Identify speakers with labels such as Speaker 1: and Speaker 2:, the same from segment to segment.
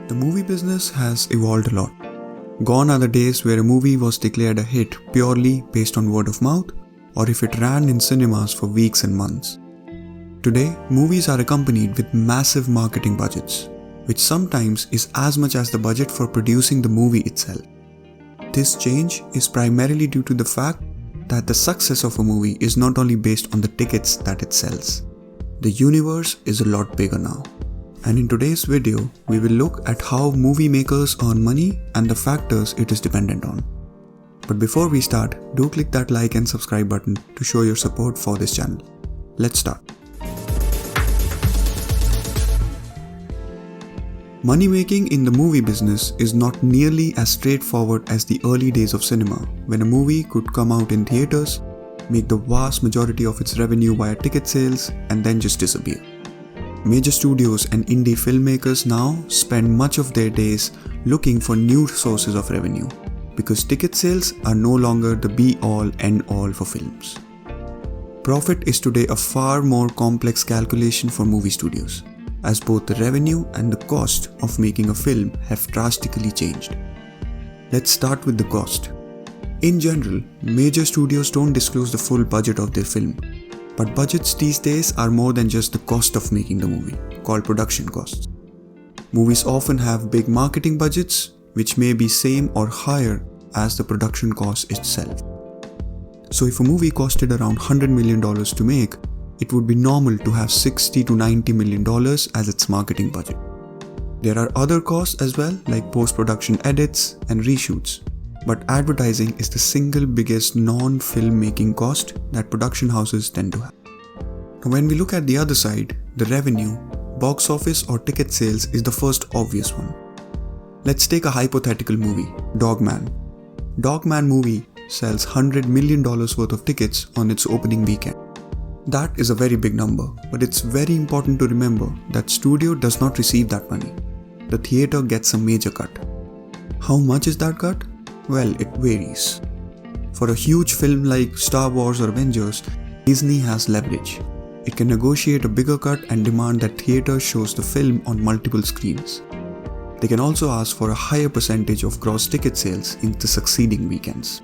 Speaker 1: The movie business has evolved a lot. Gone are the days where a movie was declared a hit purely based on word of mouth, or if it ran in cinemas for weeks and months. Today, movies are accompanied with massive marketing budgets, which sometimes is as much as the budget for producing the movie itself. This change is primarily due to the fact that the success of a movie is not only based on the tickets that it sells. The universe is a lot bigger now. And in today's video, we will look at how movie makers earn money and the factors it is dependent on. But before we start, do click that like and subscribe button to show your support for this channel. Let's start. Money making in the movie business is not nearly as straightforward as the early days of cinema, when a movie could come out in theaters, make the vast majority of its revenue via ticket sales, and then just disappear. Major studios and indie filmmakers now spend much of their days looking for new sources of revenue, because ticket sales are no longer the be-all, end-all for films. Profit is today a far more complex calculation for movie studios, as both the revenue and the cost of making a film have drastically changed. Let's start with the cost. In general, major studios don't disclose the full budget of their film, but budgets these days are more than just the cost of making the movie, called production costs. Movies often have big marketing budgets, which may be same or higher as the production cost itself. So if a movie costed around $100 million to make, it would be normal to have $60 to $90 million as its marketing budget. There are other costs as well, like post-production edits and reshoots. But advertising is the single biggest non-filmmaking cost that production houses tend to have. Now, when we look at the other side, the revenue, box office or ticket sales is the first obvious one. Let's take a hypothetical movie, Dogman. Dogman movie sells $100 million worth of tickets on its opening weekend. That is a very big number, but it's very important to remember that studio does not receive that money. The theater gets a major cut. How much is that cut? Well, it varies. For a huge film like Star Wars or Avengers, Disney has leverage. It can negotiate a bigger cut and demand that theater shows the film on multiple screens. They can also ask for a higher percentage of gross ticket sales in the succeeding weekends.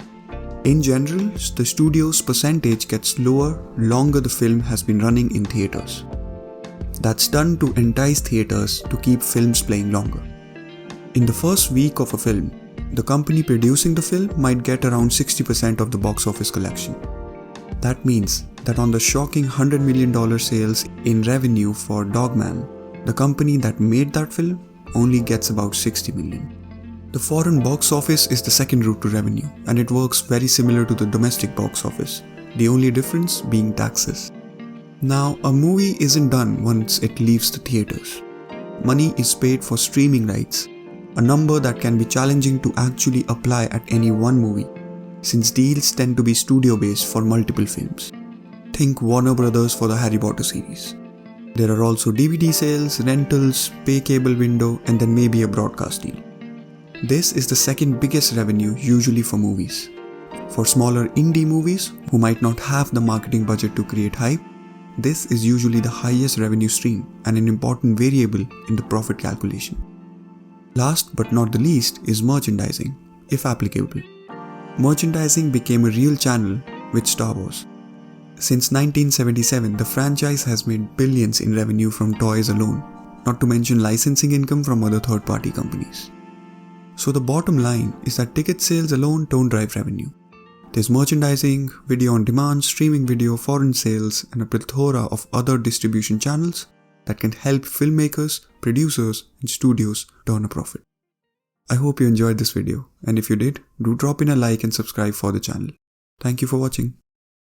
Speaker 1: In general, the studio's percentage gets lower longer the film has been running in theaters. That's done to entice theaters to keep films playing longer. In the first week of a film, the company producing the film might get around 60% of the box office collection. That means that on the shocking $100 million sales in revenue for Dogman, the company that made that film only gets about $60 million. The foreign box office is the second route to revenue, and it works very similar to the domestic box office, the only difference being taxes. Now, a movie isn't done once it leaves the theaters. Money is paid for streaming rights, a number that can be challenging to actually apply at any one movie, since deals tend to be studio-based for multiple films. Think Warner Brothers for the Harry Potter series. There are also DVD sales, rentals, pay cable window, and then maybe a broadcast deal. This is the second biggest revenue usually for movies. For smaller indie movies who might not have the marketing budget to create hype, this is usually the highest revenue stream and an important variable in the profit calculation. Last but not the least is merchandising, if applicable. Merchandising became a real channel with Star Wars. Since 1977, the franchise has made billions in revenue from toys alone, not to mention licensing income from other third-party companies. So the bottom line is that ticket sales alone don't drive revenue. There's merchandising, video on demand, streaming video, foreign sales, and a plethora of other distribution channels that can help filmmakers, producers, and studios turn a profit. I hope you enjoyed this video, and if you did, do drop in a like and subscribe for the channel. Thank you for watching.